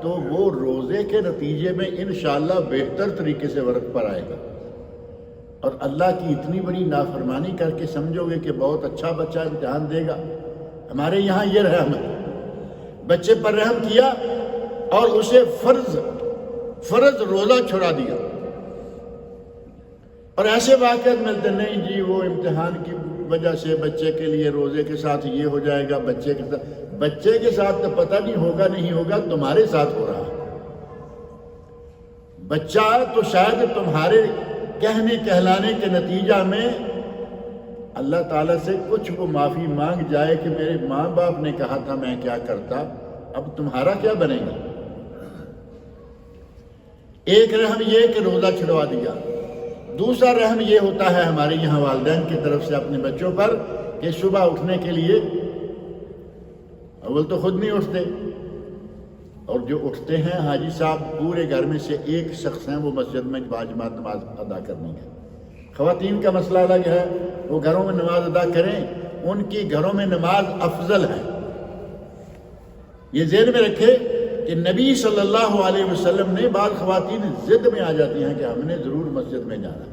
تو وہ روزے کے نتیجے میں انشاءاللہ بہتر طریقے سے ورق پر آئے گا. اور اللہ کی اتنی بڑی نافرمانی کر کے سمجھو گے کہ بہت اچھا بچہ امتحان دے گا. ہمارے یہاں یہ رحم ہے، بچے پر رحم کیا اور اسے فرض روزہ چھڑا دیا. اور ایسے واقعات ملتے نہیں جی وہ امتحان کی وجہ سے بچے کے لیے روزے کے ساتھ یہ ہو جائے گا، بچے کے ساتھ تو پتہ نہیں ہوگا نہیں ہوگا، تمہارے ساتھ ہو رہا. بچہ تو شاید تمہارے کہنے کہلانے کے نتیجہ میں اللہ تعالیٰ سے کچھ وہ معافی مانگ جائے کہ میرے ماں باپ نے کہا تھا میں کیا کرتا، اب تمہارا کیا بنے گا؟ ایک رحم یہ کہ روزہ چھڑوا دیا، دوسرا رحم یہ ہوتا ہے ہمارے یہاں والدین کی طرف سے اپنے بچوں پر کہ صبح اٹھنے کے لیے اول تو خود نہیں اٹھتے، اور جو اٹھتے ہیں حاجی صاحب پورے گھر میں سے ایک شخص ہیں وہ مسجد میں باجماعت نماز ادا کرنی ہے۔ خواتین کا مسئلہ الگ ہے، وہ گھروں میں نماز ادا کریں، ان کی گھروں میں نماز افضل ہے۔ یہ ذہن میں رکھے کہ نبی صلی اللہ علیہ وسلم نے، بعض خواتین ضد میں آ جاتی ہیں کہ ہم نے ضرور مسجد میں جانا۔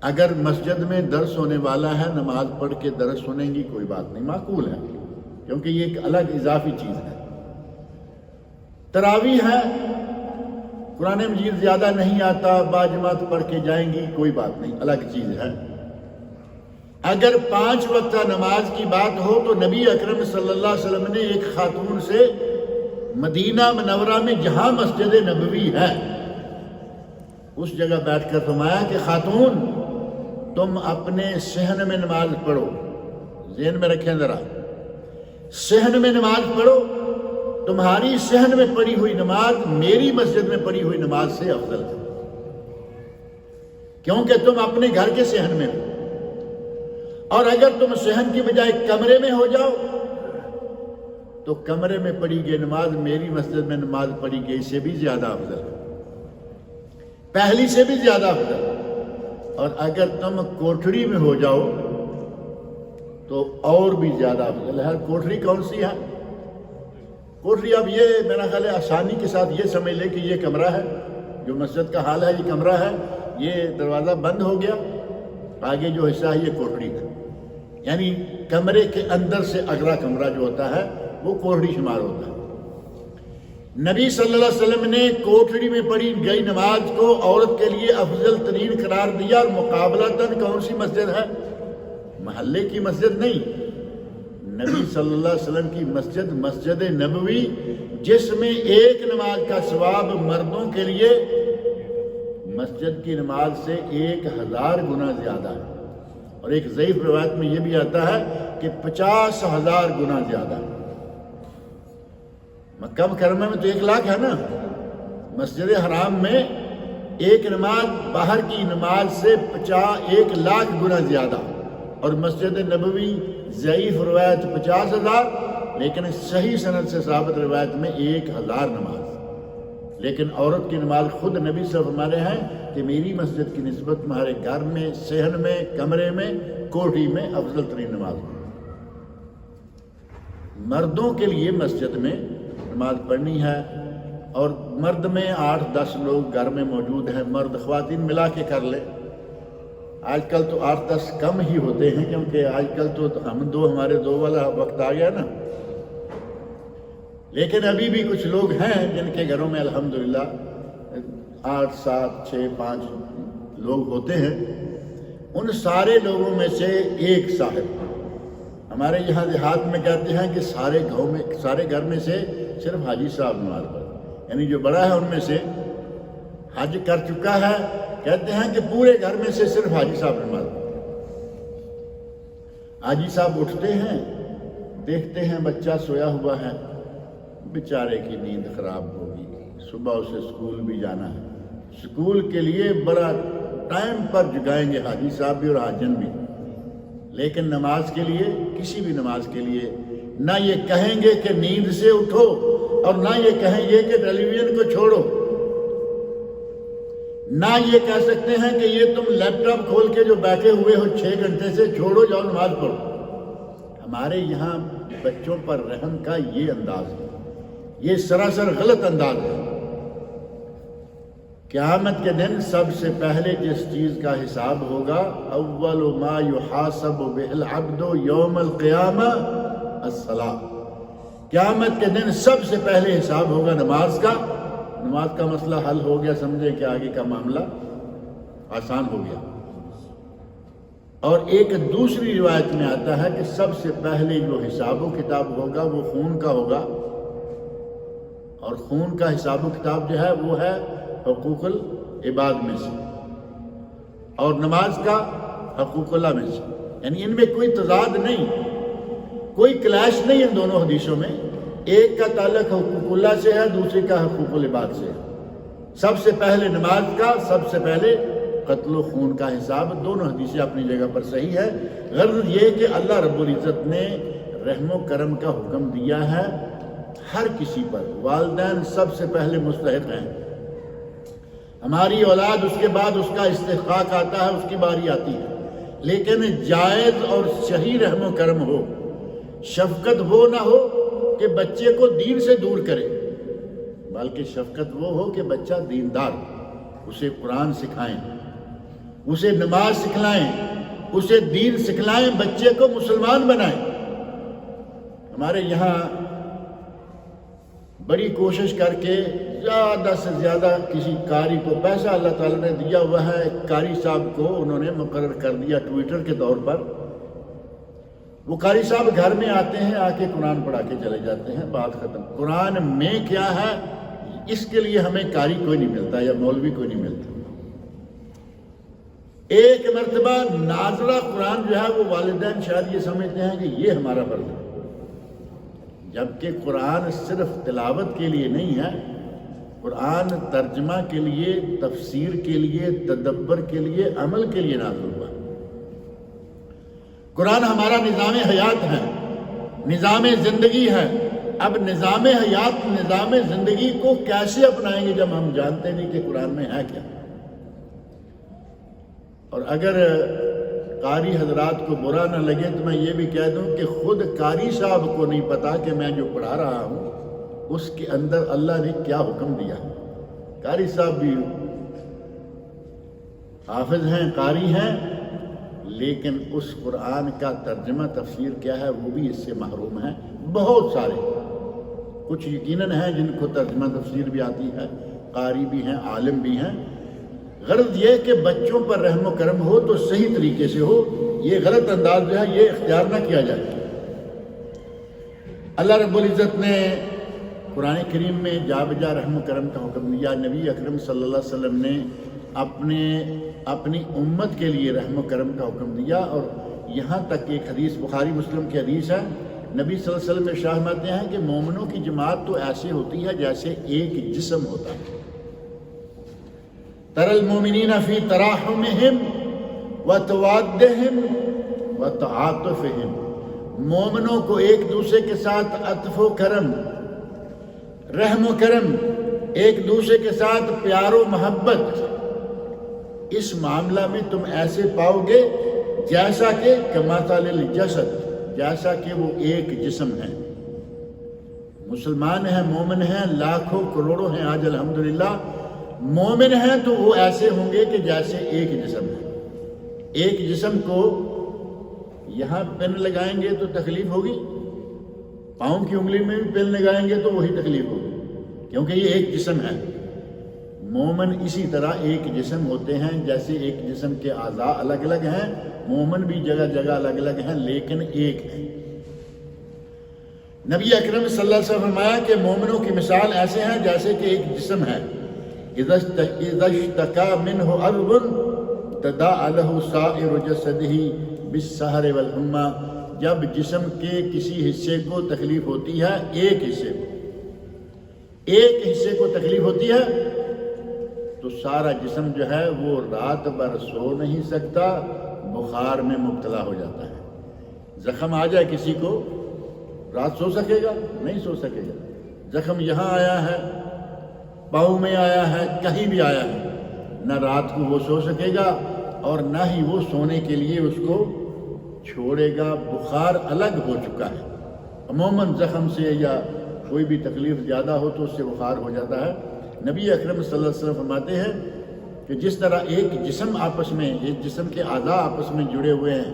اگر مسجد میں درس ہونے والا ہے، نماز پڑھ کے درس سنیں گی، کوئی بات نہیں، معقول ہے، کیونکہ یہ ایک الگ اضافی چیز ہے۔ تراویح ہے، قرآن مجید زیادہ نہیں آتا، باجماعت پڑھ کے جائیں گی، کوئی بات نہیں، الگ چیز ہے۔ اگر 5 وقتہ نماز کی بات ہو تو نبی اکرم صلی اللہ علیہ وسلم نے ایک خاتون سے مدینہ منورہ میں جہاں مسجد نبوی ہے اس جگہ بیٹھ کر فرمایا کہ خاتون تم اپنے صحن میں نماز پڑھو۔ ذہن میں رکھیں ذرا، صحن میں نماز پڑھو، تمہاری صحن میں پڑھی ہوئی نماز میری مسجد میں پڑھی ہوئی نماز سے افضل ہے، کیونکہ تم اپنے گھر کے صحن میں ہو۔ اور اگر تم صحن کی بجائے کمرے میں ہو جاؤ تو کمرے میں پڑھی گئی نماز میری مسجد میں نماز پڑھی گئی سے بھی زیادہ افضل ہے، پہلی سے بھی زیادہ افضل ہے۔ اور اگر تم کوٹھڑی میں ہو جاؤ تو اور بھی زیادہ افضل ہے۔ کوٹھڑی کون سی ہے؟ کوٹھڑی اب یہ میرا خیال ہے آسانی کے ساتھ یہ سمجھ لے کہ یہ کمرہ ہے، جو مسجد کا حال ہے یہ کمرہ ہے، یہ دروازہ بند ہو گیا، آگے جو حصہ ہے یہ کوٹھڑی ہے، یعنی کمرے کے اندر سے اگلا کمرہ جو ہوتا ہے وہ کوٹھڑی شمار ہوتا ہے۔ نبی صلی اللہ علیہ وسلم نے کوٹھڑی میں پڑھی گئی نماز کو عورت کے لیے افضل ترین قرار دیا، اور مقابلتاً کون سی مسجد ہے؟ محلے کی مسجد نہیں، نبی صلی اللہ علیہ وسلم کی مسجد، مسجد نبوی، جس میں ایک نماز کا ثواب مردوں کے لیے مسجد کی نماز سے 1000 گنا زیادہ ہے، اور ایک ضعیف روایت میں یہ بھی آتا ہے کہ 50,000 گنا زیادہ ہے۔ مکہ مکرمہ میں تو 1 لاکھ ہے نا، مسجد حرام میں ایک نماز باہر کی نماز سے 1 لاکھ گنا زیادہ، اور مسجد نبوی ضعیف روایت 50,000، لیکن صحیح سند سے ثابت روایت میں 1000 نماز۔ لیکن عورت کی نماز خود نبی صلی اللہ علیہ وسلم ہمارے ہیں کہ میری مسجد کی نسبت تمہارے گھر میں، صحن میں، کمرے میں، کوٹھی میں افضل ترین نماز ہے۔ مردوں کے لیے مسجد میں نماز پڑھنی ہے، اور مرد میں 8-10 لوگ گھر میں موجود ہیں، مرد خواتین ملا کے کر لے۔ آج کل تو 8-10 کم ہی ہوتے ہیں، کیونکہ آج کل تو ہمارے 2 والا وقت آ گیا نا، لیکن ابھی بھی کچھ لوگ ہیں جن کے گھروں میں الحمدللہ 8, 7, 6, 5 لوگ ہوتے ہیں۔ ان سارے لوگوں میں سے ایک صاحب، ہمارے یہاں دیہات میں کہتے ہیں کہ سارے گھر میں سے صرف حاجی صاحب نماز پڑھتے، یعنی جو بڑا ہے ان میں سے حج کر چکا ہے، کہتے ہیں کہ پورے گھر میں سے صرف حاجی صاحب نماز پڑھتے۔ حاجی صاحب اٹھتے ہیں، دیکھتے ہیں بچہ سویا ہوا ہے، بیچارے کی نیند خراب ہوگی، صبح اسے سکول بھی جانا ہے، سکول کے لیے بڑا ٹائم پر جگائیں گے حاجی صاحب بھی اور حاجن بھی، لیکن نماز کے لیے، کسی بھی نماز کے لیے نہ یہ کہیں گے کہ نیند سے اٹھو، اور نہ یہ کہیں گے کہ ٹیلی ویژن کو چھوڑو، نہ یہ کہہ سکتے ہیں کہ یہ تم لیپ ٹاپ کھول کے جو بیٹھے ہوئے ہو 6 گھنٹے سے چھوڑو، جاؤ نماز پڑھو۔ ہمارے یہاں بچوں پر رحم کا یہ انداز ہے، یہ سراسر غلط انداز ہے۔ قیامت کے دن سب سے پہلے جس چیز کا حساب ہوگا، اول ما یحاسب بہ العبد یوم القیامہ الصلاۃ، قیامت کے دن سب سے پہلے حساب ہوگا نماز کا۔ نماز کا مسئلہ حل ہو گیا، سمجھے کہ آگے کا معاملہ آسان ہو گیا۔ اور ایک دوسری روایت میں آتا ہے کہ سب سے پہلے جو حساب و کتاب ہوگا وہ خون کا ہوگا، اور خون کا حساب و کتاب جو ہے وہ ہے حقوق العباد میں سے، اور نماز کا حقوق اللہ میں سے، یعنی ان میں کوئی تضاد نہیں۔ کوئی کلیش نہیں ان دونوں حدیثوں میں، ایک کا تعلق حقوق اللہ سے ہے، دوسرے کا حقوق العباد سے ہے۔ سب سے پہلے نماز کا، سب سے پہلے قتل و خون کا حساب، دونوں حدیثیں اپنی جگہ پر صحیح ہے۔ غرض یہ کہ اللہ رب العزت نے رحم و کرم کا حکم دیا ہے ہر کسی پر، والدین سب سے پہلے مستحق ہیں، ہماری اولاد اس کے بعد اس کا استحقاق آتا ہے، اس کی باری آتی ہے، لیکن جائز اور صحیح رحم و کرم ہو، شفقت وہ نہ ہو کہ بچے کو دین سے دور کرے، بلکہ شفقت وہ ہو کہ بچہ دیندار، اسے قرآن سکھائیں، اسے نماز سکھلائیں، اسے دین سکھلائیں، بچے کو مسلمان بنائیں۔ ہمارے یہاں بڑی کوشش کر کے زیادہ سے زیادہ کسی قاری کو پیسہ اللہ تعالیٰ نے دیا ہوا ہے، قاری صاحب کو انہوں نے مقرر کر دیا ٹویٹر کے طور پر، وہ قاری صاحب گھر میں آتے ہیں، آ کے قرآن پڑھا کے چلے جاتے ہیں، بات ختم۔ قرآن میں کیا ہے اس کے لیے ہمیں قاری کوئی نہیں ملتا یا مولوی کوئی نہیں ملتا۔ ایک مرتبہ نازلہ قرآن جو ہے وہ والدین شاید یہ سمجھتے ہیں کہ یہ ہمارا فرض ہے، جبکہ قرآن صرف تلاوت کے لیے نہیں ہے، قرآن ترجمہ کے لیے، تفسیر کے لیے، تدبر کے لیے، عمل کے لیے نازل ہوا۔ قرآن ہمارا نظام حیات ہے، نظام زندگی ہے۔ اب نظام حیات، نظام زندگی کو کیسے اپنائیں گے جب ہم جانتے نہیں کہ قرآن میں ہے کیا؟ اور اگر قاری حضرات کو برا نہ لگے تو میں یہ بھی کہہ دوں کہ خود قاری صاحب کو نہیں پتا کہ میں جو پڑھا رہا ہوں اس کے اندر اللہ نے کیا حکم دیا۔ قاری صاحب بھی حافظ ہیں، قاری ہیں، لیکن اس قرآن کا ترجمہ تفسیر کیا ہے وہ بھی اس سے محروم ہیں۔ بہت سارے، کچھ یقیناً ہیں جن کو ترجمہ تفسیر بھی آتی ہے، قاری بھی ہیں، عالم بھی ہیں۔ غرض یہ کہ بچوں پر رحم و کرم ہو تو صحیح طریقے سے ہو، یہ غلط انداز جو ہے یہ اختیار نہ کیا جائے۔ اللہ رب العزت نے قرآن کریم میں جا بجا رحم و کرم کا حکم دیا۔ نبی اکرم صلی اللہ علیہ وسلم نے اپنی امت کے لیے رحم و کرم کا حکم دیا، اور یہاں تک کہ ایک حدیث بخاری مسلم کی حدیث ہے، نبی صلی اللہ علیہ وسلم ارشاد فرماتے ہیں کہ مومنوں کی جماعت تو ایسے ہوتی ہے جیسے ایک جسم ہوتا ہے۔ تر المومنین فی تراحمہم وتوادہم وتعاطفہم، مومنوں کو ایک دوسرے کے ساتھ عطف و کرم، رحم و کرم، ایک دوسرے کے ساتھ پیار و محبت، اس معاملہ میں تم ایسے پاؤ گے جیسا کہ کمثل الجسد، جیسا کہ وہ ایک جسم ہے۔ مسلمان ہیں، مومن ہیں، لاکھوں کروڑوں ہیں آج الحمدللہ، مومن ہیں تو وہ ایسے ہوں گے کہ جیسے ایک جسم ہے۔ ایک جسم کو یہاں پن لگائیں گے تو تکلیف ہوگی، پاؤں کی انگلی میں بھی پن لگائیں گے تو وہی تکلیف ہوگی، کیونکہ یہ ایک جسم ہے۔ مومن اسی طرح ایک جسم ہوتے ہیں، جیسے ایک جسم کے اعضاء الگ الگ ہیں، مومن بھی جگہ جگہ الگ الگ ہیں لیکن ایک ہیں۔ نبی اکرم صلی اللہ علیہ وسلم نے فرمایا کہ مومنوں کی مثال ایسے ہیں جیسے کہ ایک جسم ہے، اذا اشتکا منہ عضو تداعی لہ سائر جسدہ بالسہر والحمى، جب جسم کے کسی حصے کو تکلیف ہوتی ہے، ایک حصے کو تکلیف ہوتی ہے تو سارا جسم جو ہے وہ رات بھر سو نہیں سکتا، بخار میں مبتلا ہو جاتا ہے۔ زخم آ جائے کسی کو، رات سو سکے گا؟ نہیں سو سکے گا۔ زخم یہاں آیا ہے، پاؤں میں آیا ہے، کہیں بھی آیا ہے، نہ رات کو وہ سو سکے گا اور نہ ہی وہ سونے کے لیے اس کو چھوڑے گا، بخار الگ ہو چکا ہے۔ عموماً زخم سے یا کوئی بھی تکلیف زیادہ ہو تو اس سے بخار ہو جاتا ہے۔ نبی اکرم صلی اللہ علیہ وسلم فرماتے ہیں کہ جس طرح ایک جسم آپس میں، ایک جسم کے اعضاء آپس میں جڑے ہوئے ہیں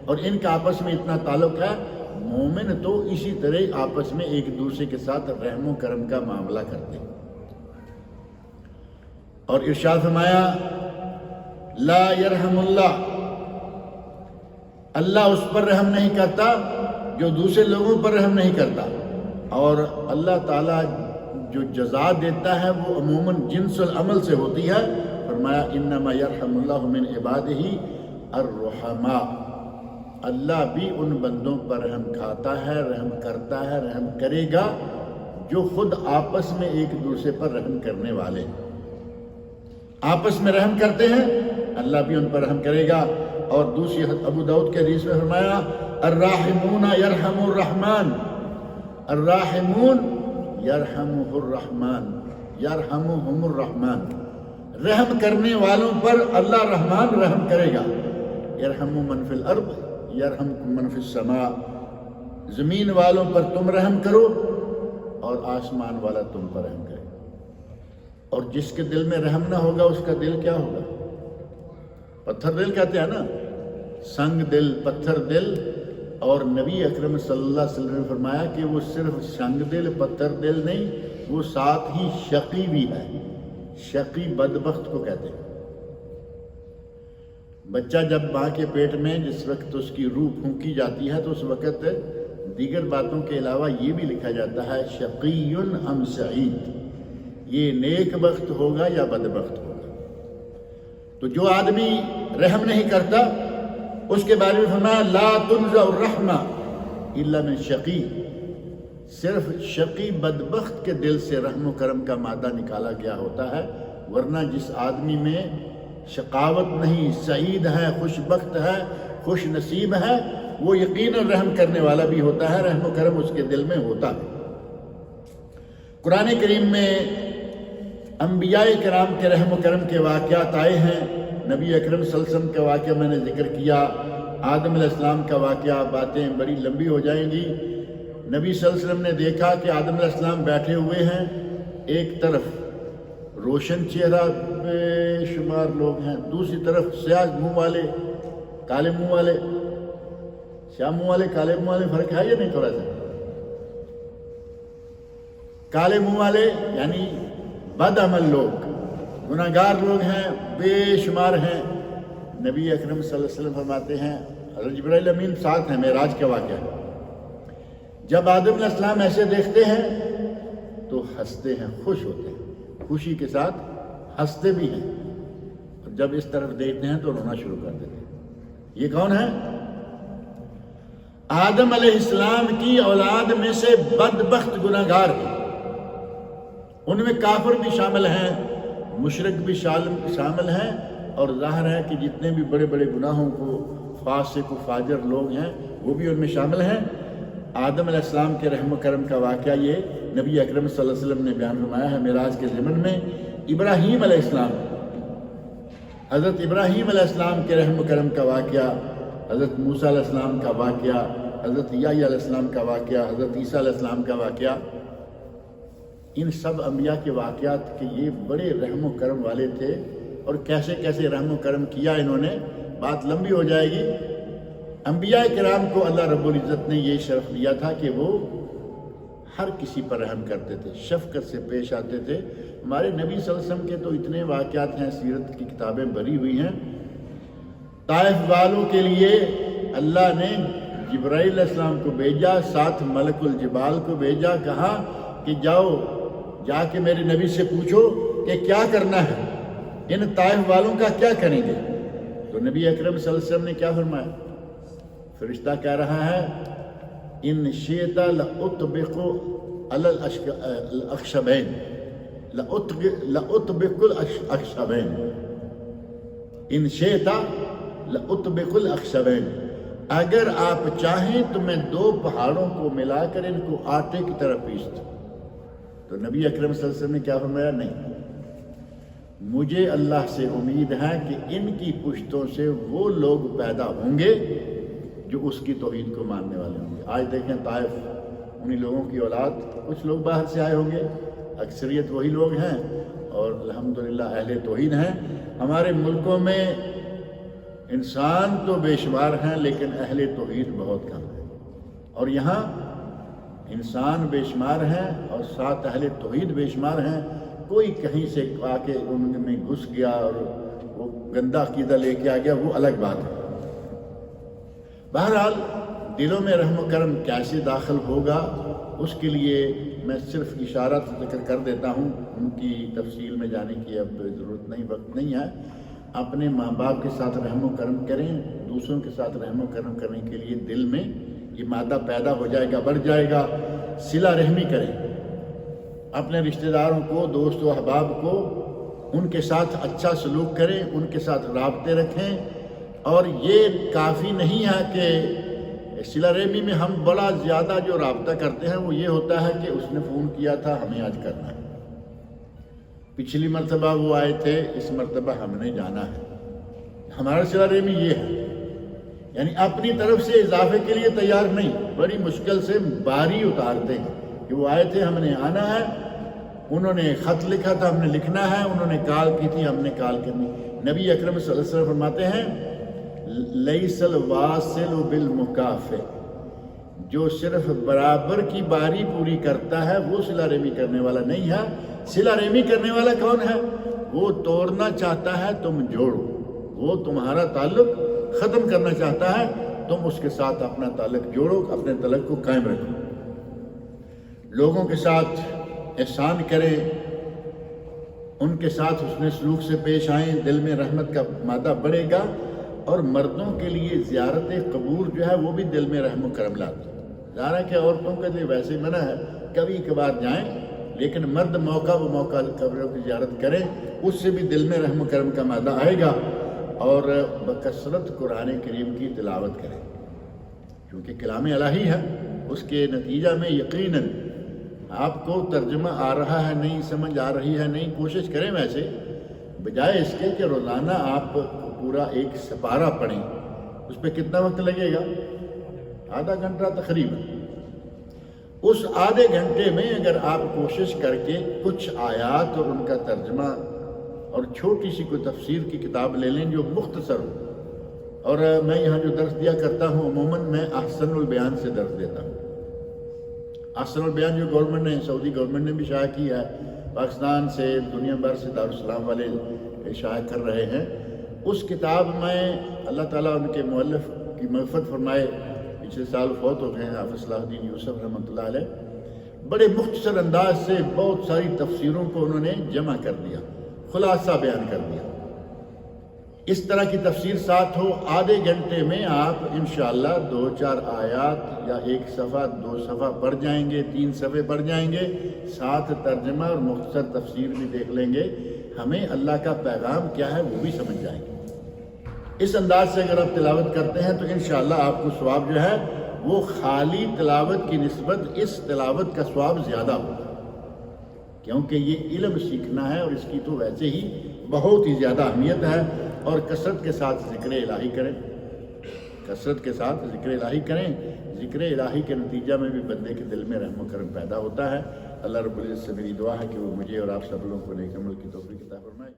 اور ان کا آپس میں اتنا تعلق ہے، مومن تو اسی طرح آپس میں ایک دوسرے کے ساتھ رحم و کرم کا معاملہ کرتے ہیں۔ اور ارشاد فرمایا لا یرحم اللہ، اللہ اس پر رحم نہیں کرتا جو دوسرے لوگوں پر رحم نہیں کرتا، اور اللہ تعالیٰ جو جزا دیتا ہے وہ عموماً جنس العمل سے ہوتی ہے۔ فرمایا انما یرحم اللہ من عبادہ الرحماء، اللہ بھی ان بندوں پر رحم کھاتا ہے، رحم کرتا ہے، رحم کرے گا جو خود آپس میں ایک دوسرے پر رحم کرنے والے ہیں۔ آپس میں رحم کرتے ہیں، اللہ بھی ان پر رحم کرے گا۔ اور دوسری ابو داؤد کے حدیث میں فرمایا الراحمون یرحم الرحمن، الراحمون یرحمہ الرحمن، یرحمہم الرحمن، رحم کرنے والوں پر اللہ رحمان رحم کرے گا۔ یرحم من فی الارض یرحمکم من فی السماء، زمین والوں پر تم رحم کرو اور آسمان والا تم پر رحم کرے۔ اور جس کے دل میں رحم نہ ہوگا اس کا دل کیا ہوگا؟ پتھر دل کہتے ہیں نا، سنگ دل، پتھر دل۔ اور نبی اکرم صلی اللہ علیہ وسلم نے فرمایا کہ وہ صرف سنگ دل، پتھر دل نہیں، وہ ساتھ ہی شقی بھی ہے۔ شقی بدبخت کو کہتے ہیں۔ بچہ جب ماں کے پیٹ میں جس وقت اس کی روح پھونکی جاتی ہے تو اس وقت دیگر باتوں کے علاوہ یہ بھی لکھا جاتا ہے شقی ام سعید، یہ نیک بخت ہوگا یا بدبخت ہوگا۔ تو جو آدمی رحم نہیں کرتا اس کے بارے میں فرمایا لا تنزع الرحمہ الا من شقی، صرف شقی بدبخت کے دل سے رحم و کرم کا مادہ نکالا گیا ہوتا ہے، ورنہ جس آدمی میں شقاوت نہیں، سعید ہے، خوش بخت ہے، خوش نصیب ہے، وہ یقیناً رحم کرنے والا بھی ہوتا ہے، رحم و کرم اس کے دل میں ہوتا ہے۔ قرآن کریم میں انبیاء کرام کے رحم و کرم کے واقعات آئے ہیں۔ نبی اکرم صلی اللہ علیہ وسلم کا واقعہ میں نے ذکر کیا، آدم علیہ السلام کا واقعہ، باتیں بڑی لمبی ہو جائیں گی۔ نبی صلی اللہ علیہ وسلم نے دیکھا کہ آدم علیہ السلام بیٹھے ہوئے ہیں، ایک طرف روشن چہرہ بے شمار لوگ ہیں، دوسری طرف سیاہ منہ والے، کالے منہ والے۔ سیاہ منہ والے کالے منہ والے فرق ہے یا نہیں؟ تھوڑا سا کالے منہ والے یعنی بد عمل لوگ، گناہ گار لوگ ہیں، بے شمار ہیں۔ نبی اکرم صلی اللہ علیہ وسلم فرماتے ہیں، حضرت جبرائیل امین ساتھ ہیں، معراج کا واقعہ، جب آدم علیہ السلام ایسے دیکھتے ہیں تو ہنستے ہیں، خوش ہوتے ہیں، خوشی کے ساتھ ہنستے بھی ہیں، اور جب اس طرف دیکھتے ہیں تو رونا شروع کر دیتے ہیں۔ یہ کون ہے؟ آدم علیہ السلام کی اولاد میں سے بدبخت گناہ گار ہیں، ان میں کافر بھی شامل ہیں، مشرک بھی شامل ہیں، اور ظاہر ہے کہ جتنے بھی بڑے بڑے گناہوں کو فاسق و فاجر لوگ ہیں وہ بھی ان میں شامل ہیں۔ آدم علیہ السلام کے رحم و کرم کا واقعہ یہ نبی اکرم صلی اللہ علیہ وسلم نے بیان فرمایا ہے معراج کے ضمن میں۔ ابراہیم علیہ السلام، حضرت ابراہیم علیہ السلام کے رحم و کرم کا واقعہ، حضرت موسیٰ علیہ السلام کا واقعہ، حضرت یحییٰ علیہ السلام کا واقعہ، حضرت عیسیٰ علیہ السلام کا واقعہ، ان سب انبیاء کے واقعات کے یہ بڑے رحم و کرم والے تھے، اور کیسے کیسے رحم و کرم کیا انہوں نے، بات لمبی ہو جائے گی۔ انبیاء کرام کو اللہ رب العزت نے یہ شرف دیا تھا کہ وہ ہر کسی پر رحم کرتے تھے، شفقت سے پیش آتے تھے۔ ہمارے نبی صلی اللہ علیہ وسلم کے تو اتنے واقعات ہیں، سیرت کی کتابیں بھری ہوئی ہیں۔ طائف والوں کے لیے اللہ نے جبرائیل علیہ السلام کو بھیجا، ساتھ ملک الجبال کو بھیجا، کہا کہ جاؤ جا کے میرے نبی سے پوچھو کہ کیا کرنا ہے، ان طائف والوں کا کیا کریں گے۔ تو نبی اکرم صلی اللہ علیہ وسلم نے کیا فرمایا؟ فرشتہ کہہ رہا ہے ان شئت لأطبق علی الاخشبین، لأطبق الاخشبین، ان شئت لأطبق الاخشبین، اگر آپ چاہیں تو میں دو پہاڑوں کو ملا کر ان کو آٹے کی طرح پیس دوں۔ تو نبی اکرم صلی اللہ علیہ وسلم نے کیا فرمایا؟ نہیں، مجھے اللہ سے امید ہے کہ ان کی پشتوں سے وہ لوگ پیدا ہوں گے جو اس کی توحید کو ماننے والے ہوں گے۔ آج دیکھیں طائف، انہی لوگوں کی اولاد، کچھ لوگ باہر سے آئے ہوں گے، اکثریت وہی لوگ ہیں، اور الحمدللہ اہل توحید ہیں۔ ہمارے ملکوں میں انسان تو بے شمار ہیں لیکن اہل توحید بہت کم ہیں، اور یہاں انسان بے شمار ہیں اور ساتھ اہل توحید بے شمار ہیں۔ کوئی کہیں سے آ کے ان میں گھس گیا اور وہ گندہ عقیدہ لے کے آ گیا، وہ الگ بات ہے۔ بہرحال دلوں میں رحم و کرم کیسے داخل ہوگا اس کے لیے میں صرف اشارات ذکر کر دیتا ہوں، ان کی تفصیل میں جانے کی اب ضرورت نہیں، وقت نہیں ہے۔ اپنے ماں باپ کے ساتھ رحم و کرم کریں، دوسروں کے ساتھ رحم و کرم کرنے کے لیے دل میں یہ مادہ پیدا ہو جائے گا، بڑھ جائے گا۔ صلہ رحمی کریں، اپنے رشتہ داروں کو، دوست و احباب کو، ان کے ساتھ اچھا سلوک کریں، ان کے ساتھ رابطے رکھیں۔ اور یہ کافی نہیں ہے کہ صلہ رحمی میں ہم بڑا زیادہ جو رابطہ کرتے ہیں وہ یہ ہوتا ہے کہ اس نے فون کیا تھا، ہمیں آج کرنا ہے، پچھلی مرتبہ وہ آئے تھے، اس مرتبہ ہم نے جانا ہے۔ ہمارا صلہ رحمی یہ ہے، یعنی اپنی طرف سے اضافے کے لیے تیار نہیں، بڑی مشکل سے باری اتارتے ہیں کہ وہ آئے تھے، ہم نے آنا ہے، انہوں نے خط لکھا تھا، ہم نے لکھنا ہے، انہوں نے کال کی تھی، ہم نے کال کرنی۔ نبی اکرم صلی اللہ علیہ وسلم فرماتے ہیں لیس الواصل بالمکافئ، جو صرف برابر کی باری پوری کرتا ہے وہ صلہ رحمی کرنے والا نہیں ہے۔ صلہ رحمی کرنے والا کون ہے؟ وہ توڑنا چاہتا ہے تم جوڑو، وہ تمہارا تعلق ختم کرنا چاہتا ہے، تم اس کے ساتھ اپنا تعلق جوڑو، اپنے تعلق کو قائم رکھو۔ لوگوں کے ساتھ احسان کریں، ان کے ساتھ حسن سلوک سے پیش آئیں، دل میں رحمت کا مادہ بڑھے گا۔ اور مردوں کے لیے زیارت قبور جو ہے وہ بھی دل میں رحم و کرم لاتی ہے۔ ظاہر ہے کہ عورتوں کے لیے ویسے منع ہے، کبھی کبھار جائیں، لیکن مرد موقع قبروں کی زیارت کریں، اس سے بھی دل میں رحم و کرم کا مادہ آئے گا۔ اور بکثرت قرآن کریم کی تلاوت کریں، کیونکہ کلام الہی ہے، اس کے نتیجہ میں یقیناً آپ کو ترجمہ آ رہا ہے، نہیں سمجھ آ رہی ہے، نہیں، کوشش کریں ویسے، بجائے اس کے کہ روزانہ آپ پورا ایک سپارہ پڑھیں۔ اس پہ کتنا وقت لگے گا؟ آدھا گھنٹہ تقریباً۔ اس آدھے گھنٹے میں اگر آپ کوشش کر کے کچھ آیات اور ان کا ترجمہ اور چھوٹی سی کوئی تفسیر کی کتاب لے لیں جو مختصر ہو، اور میں یہاں جو درس دیا کرتا ہوں عموماً میں احسن البیان سے درس دیتا ہوں۔ احسن البیان جو گورنمنٹ نے، سعودی گورنمنٹ نے بھی شائع کی ہے، پاکستان سے، دنیا بھر سے دارالسلام والے شائع کر رہے ہیں۔ اس کتاب میں اللہ تعالیٰ ان کے مؤلف کی مغفرت فرمائے، پچھلے سال فوت ہو گئے ہیں، حافظ صلاح الدین یوسف رحمۃ اللہ علیہ، بڑے مختصر انداز سے بہت ساری تفسیروں کو انہوں نے جمع کر دیا، خلاصہ بیان کر دیا۔ اس طرح کی تفسیر ساتھ ہو، آدھے گھنٹے میں آپ انشاءاللہ 2-4 آیات یا 1 صفحہ 2 صفحہ پڑھ جائیں گے، 3 صفحے پڑھ جائیں گے، ساتھ ترجمہ اور مختصر تفسیر بھی دیکھ لیں گے، ہمیں اللہ کا پیغام کیا ہے وہ بھی سمجھ جائیں گے۔ اس انداز سے اگر آپ تلاوت کرتے ہیں تو انشاءاللہ آپ کو ثواب جو ہے وہ خالی تلاوت کی نسبت اس تلاوت کا ثواب زیادہ ہوگا، کیونکہ یہ علم سیکھنا ہے اور اس کی تو ویسے ہی بہت ہی زیادہ اہمیت ہے۔ اور کثرت کے ساتھ ذکر الہی کریں، کثرت کے ساتھ ذکر الہی کریں، ذکر الہی کے نتیجہ میں بھی بندے کے دل میں رحم و کرم پیدا ہوتا ہے۔ اللہ رب العزت سے میری دعا ہے کہ وہ مجھے اور آپ سب لوگوں کو نیک عمل کی توفیق عطا فرمائے۔